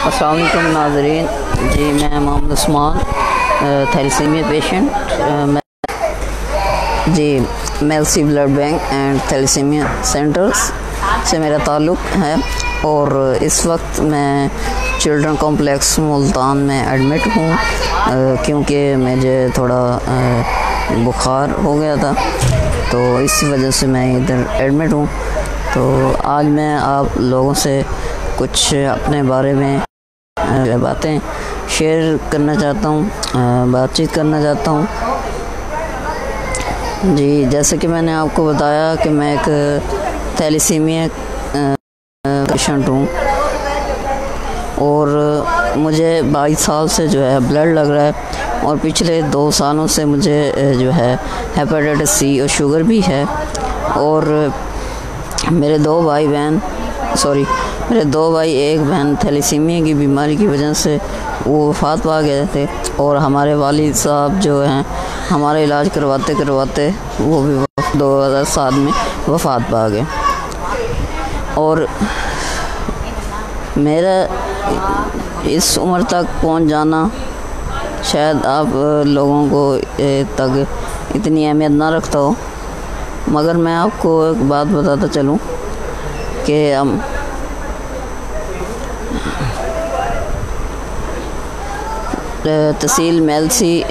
अस्सलाम वालेकुम नाज़रीन। जी मैं मोहम्मद उस्मान, थैलेसीमिया पेशेंट। मैं LC blood bank and thalassemia centres से मेरा ताल्लुक़ है और इस वक्त मैं चिल्ड्रन कॉम्प्लेक्स मुल्तान में एडमिट हूँ क्योंकि मुझे थोड़ा बुखार हो गया था, तो इसी वजह से मैं इधर एडमिट हूँ। तो आज मैं आप लोगों से कुछ अपने बारे में बातें शेयर करना चाहता हूँ, बातचीत करना चाहता हूँ। जी जैसे कि मैंने आपको बताया कि मैं एक थैलेसीमिया पेशेंट हूँ और मुझे 22 साल से जो है ब्लड लग रहा है और पिछले 2 सालों से मुझे जो है हेपेटाइटिस सी और शुगर भी है। और मेरे दो भाई एक बहन थैलेसीमिया की बीमारी की वजह से वो वफ़ात पा गए थे और हमारे वालिद साहब जो हैं हमारा इलाज करवाते करवाते वो भी 2007 में वफ़ात पा गए। और मेरा इस उम्र तक पहुंच जाना शायद आप लोगों को तक इतनी अहमियत ना रखता हो, मगर मैं आपको एक बात बताता चलूं कि हम तहसील मेलसी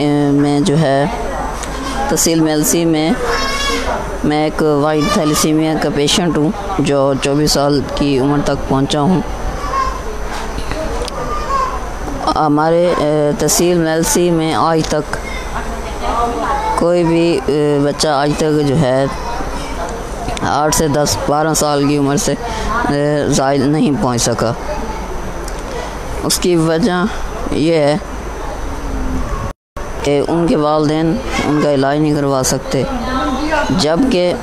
में मैं एक वाइड थैलेसीमिया का पेशेंट हूँ जो 24 साल की उम्र तक पहुँचा हूँ। हमारे तहसील मेलसी में आज तक कोई भी बच्चा आज तक जो है 8 से 10-12 साल की उम्र से ज़ायद नहीं पहुंच सका। उसकी वजह यह है कि उनके वालिदैन उनका इलाज नहीं करवा सकते, जबकि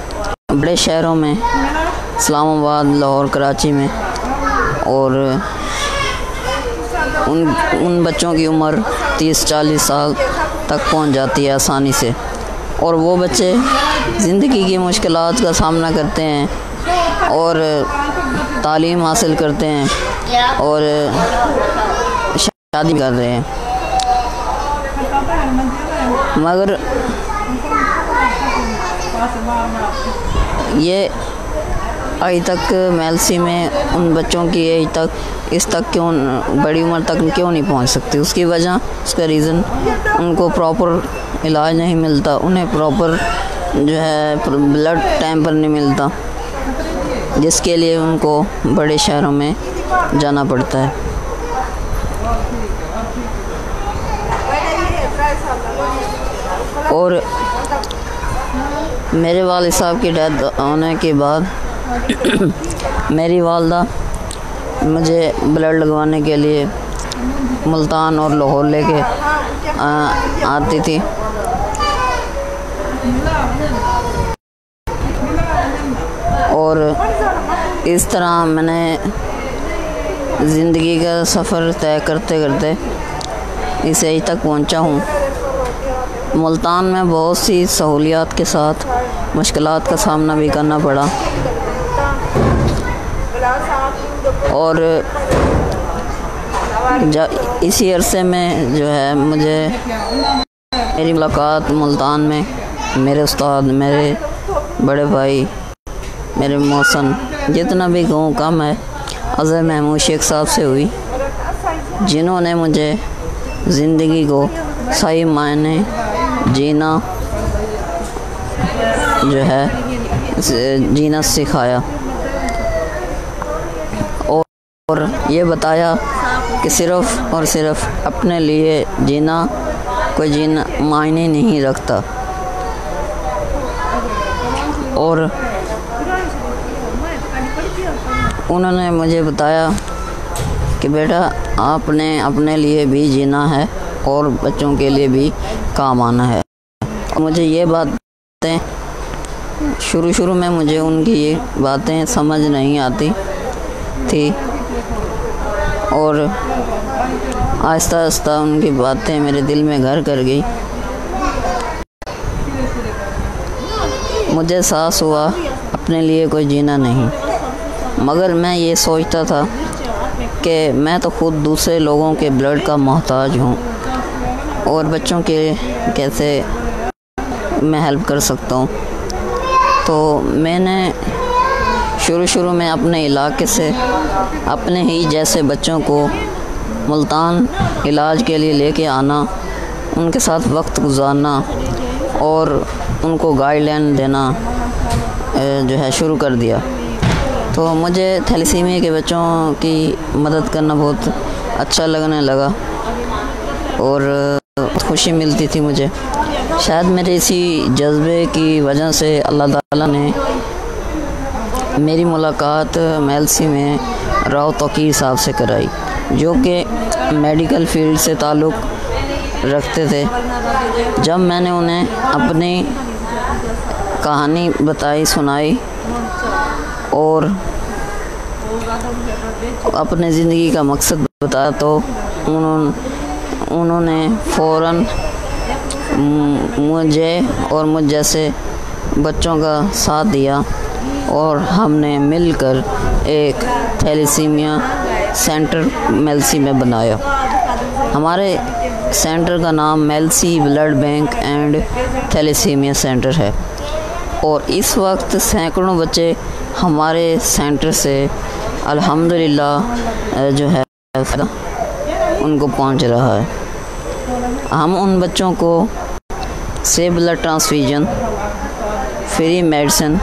बड़े शहरों में इस्लामाबाद, लाहौर, कराची में और उन बच्चों की उम्र 30-40 साल तक पहुंच जाती है आसानी से और वो बच्चे ज़िंदगी की मुश्किलात का सामना करते हैं और तालीम हासिल करते हैं और शादी कर रहे हैं। मगर ये अभी तक मेलसी में उन बच्चों की एज तक बड़ी उम्र तक क्यों नहीं पहुंच सकती? उसकी वजह, उसका रीज़न उनको प्रॉपर इलाज नहीं मिलता, उन्हें प्रॉपर जो है ब्लड टाइम पर नहीं मिलता, जिसके लिए उनको बड़े शहरों में जाना पड़ता है। और मेरे वालिद साहब की डेथ होने के बाद मेरी वालदा मुझे ब्लड लगवाने के लिए मुल्तान और लाहौर लेके आती थी। और इस तरह मैंने ज़िंदगी का सफ़र तय करते करते इस एज तक पहुंचा हूँ। मुल्तान में बहुत सी सहूलियात के साथ मुश्किलात का सामना भी करना पड़ा और इसी अरसे में जो है मेरी मुलाकात मुल्तान में मेरे उस्ताद, मेरे बड़े भाई, मेरे मौसन, जितना भी गाँव कम है, अज़हर महमूद शेख साहब से हुई, जिन्होंने मुझे ज़िंदगी को सही मायने जीना सिखाया और ये बताया कि सिर्फ़ और सिर्फ अपने लिए जीना मायने नहीं रखता। और उन्होंने मुझे बताया कि बेटा आपने अपने लिए भी जीना है और बच्चों के लिए भी काम आना है। मुझे ये बातें शुरू में मुझे उनकी ये बातें समझ नहीं आती थी और आहिस्ता आहिस्ता उनकी बातें मेरे दिल में घर कर गई। मुझे एहसास हुआ अपने लिए कोई जीना नहीं, मगर मैं ये सोचता था कि मैं तो खुद दूसरे लोगों के ब्लड का मोहताज हूँ और बच्चों के कैसे मैं हेल्प कर सकता हूँ। तो मैंने शुरू में अपने इलाके से अपने ही जैसे बच्चों को मुल्तान इलाज के लिए लेके आना, उनके साथ वक्त गुजारना और उनको गाइडलाइन देना जो है शुरू कर दिया। तो मुझे थैलेसीमिया के बच्चों की मदद करना बहुत अच्छा लगने लगा और खुशी मिलती थी मुझे। शायद मेरे इसी जज्बे की वजह से अल्लाह ताला ने मेरी मुलाकात मेलसी में राव तौकीर साहब से कराई, जो कि मेडिकल फील्ड से ताल्लुक़ रखते थे। जब मैंने उन्हें अपनी कहानी बताई, सुनाई और अपने ज़िंदगी का मकसद बताया, तो उन्होंने फ़ौरन मुझे और मुझ जैसे बच्चों का साथ दिया और हमने मिलकर एक थैलेसीमिया सेंटर मेलसी में बनाया। हमारे सेंटर का नाम मेलसी blood bank and thalassemia centre है और इस वक्त सैकड़ों बच्चे हमारे सेंटर से अल्हम्दुलिल्लाह जो है उनको पहुंच रहा है। हम उन बच्चों को से blood transfusion, free medicine,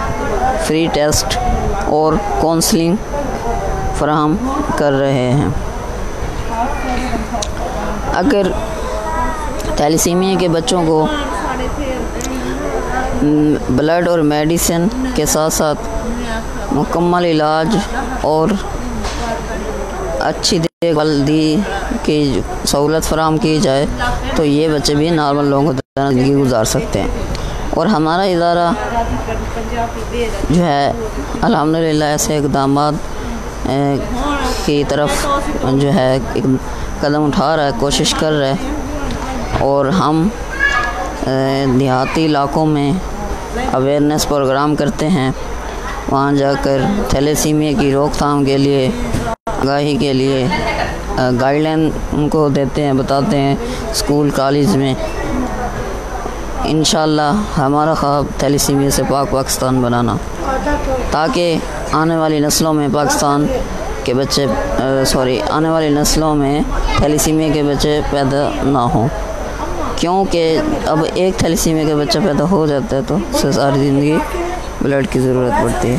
free test और काउंसलिंग फराहम कर रहे हैं। अगर थैलेसीमिया के बच्चों को ब्लड और मेडिसिन के साथ साथ मुकम्मल इलाज और अच्छी देखभाल की सहूलत फराहम की जाए तो ये बच्चे भी नॉर्मल लोगों की तरह ज़िंदगी गुजार सकते हैं। और हमारा इदारा जो है अल्हम्दुलिल्लाह ऐसे इक़दामात की तरफ जो है एक कदम उठा रहा है, कोशिश कर रहा है। और हम देहाती इलाकों में अवेयरनेस प्रोग्राम करते हैं, वहाँ जाकर थैलेसीमिया की रोकथाम के लिए, आगाही के लिए गाइडलाइन उनको देते हैं, बताते हैं स्कूल कॉलेज में। इंशाअल्लाह हमारा ख्वाब थैलेसीमिया से पाकिस्तान बनाना, ताकि आने वाली नस्लों में पाकिस्तान के बच्चे आने वाली नस्लों में थैलेसीमिया के बच्चे पैदा ना हों, क्योंकि अब एक थैलेसीमिया के बच्चा पैदा हो जाता है तो उसे सारी ज़िंदगी ब्लड की ज़रूरत पड़ती है।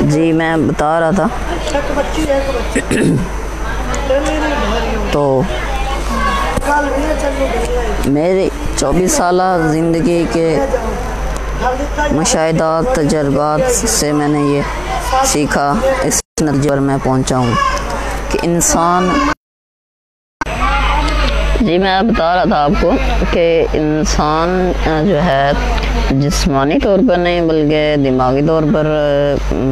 जी मैं बता रहा था तो मेरी 24 साल ज़िंदगी के मुशाहिदात, तजर्बात से मैंने ये सीखा, इस नतीजे पर मैं पहुंचा हूँ कि इंसान, जी मैं बता रहा था आपको कि इंसान जो है जिस्मानी तौर पर नहीं बल्कि दिमागी तौर पर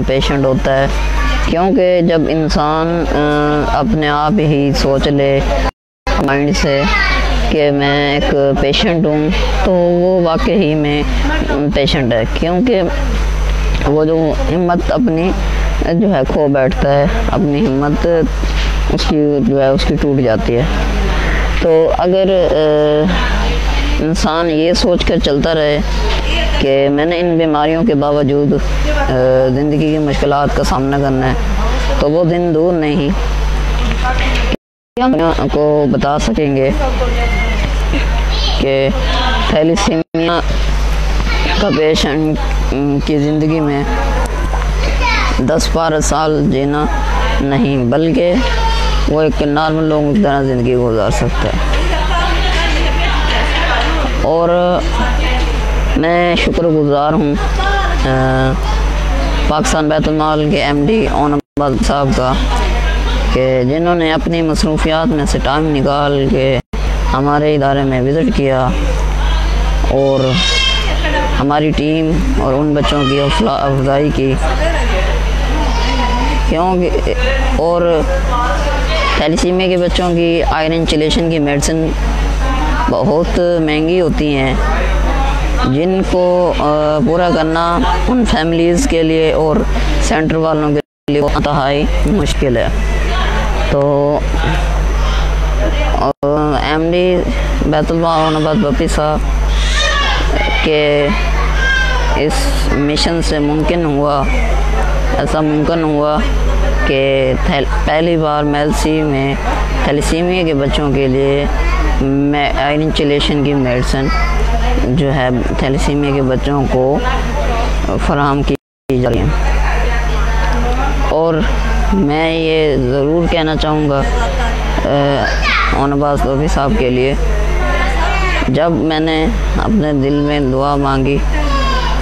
पेशेंट होता है, क्योंकि जब इंसान अपने आप ही सोच ले माइंड से कि मैं एक पेशेंट हूँ, तो वो वाकई में पेशेंट है, क्योंकि वो जो हिम्मत अपनी जो है खो बैठता है, अपनी हिम्मत उसकी जो है उसकी टूट जाती है। तो अगर इंसान ये सोच कर चलता रहे कि मैंने इन बीमारियों के बावजूद ज़िंदगी की मुश्किलात का सामना करना है, तो वो दिन दूर नहीं को बता सकेंगे कि थैलेसीमिया का पेशेंट की ज़िंदगी में 10-12 साल जीना नहीं, बल्कि वो एक नॉर्मल लोगों की तरह ज़िंदगी गुजार सकता है। और मैं शुक्रगुज़ार हूँ पाकिस्तान बैतुल माल के एमडी ओनबाद साहब का कि जिन्होंने अपनी मसरूफियात में से टाइम निकाल के हमारे इदारे में विज़िट किया और हमारी टीम और उन बच्चों की हौसला अफजाई की, क्योंकि और थैलेसीमिया के बच्चों की आयरन चिलेशन की मेडिसिन बहुत महंगी होती हैं, जिनको पूरा करना उन फैमिलीज़ के लिए और सेंटर वालों के लिए इंतहाई मुश्किल है। तो एमडी बैतुल ओनाबाद बप्पी साहब के इस मिशन से ऐसा मुमकिन हुआ कि पहली बार मेलसी में थैलेसीमिया के बच्चों के लिए आयरन चिलेशन की मेडिसिन जो है थैलेसीमिया के बच्चों को फराहम की जा रही है। और मैं ये ज़रूर कहना चाहूँगा ओनाबाद बप्पी साहब के लिए, जब मैंने अपने दिल में दुआ मांगी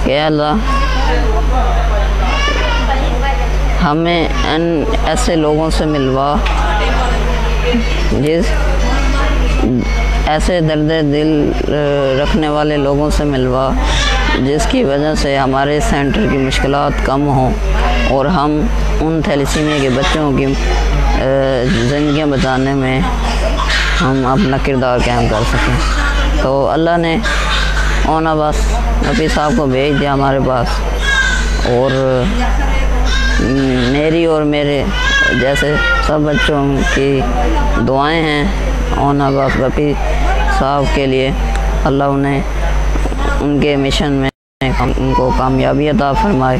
कि अल्लाह हमें ऐसे लोगों से मिलवा, ऐसे दर्द दिल रखने वाले लोगों से मिलवा जिसकी वजह से हमारे सेंटर की मुश्किलात कम हों और हम उन थैलेसीमिया के बच्चों की ज़िंदगियाँ बचाने में हम अपना किरदार कायम कर सकें। तो अल्लाह ने ओनाबाद बप्पी साहब को भेज दिया हमारे पास, और मेरी और मेरे जैसे सब बच्चों की दुआएं हैं ओनाबाद बप्पी साहब के लिए। अल्लाह उन्हें उनके मिशन में उनको कामयाबी अता फरमाए।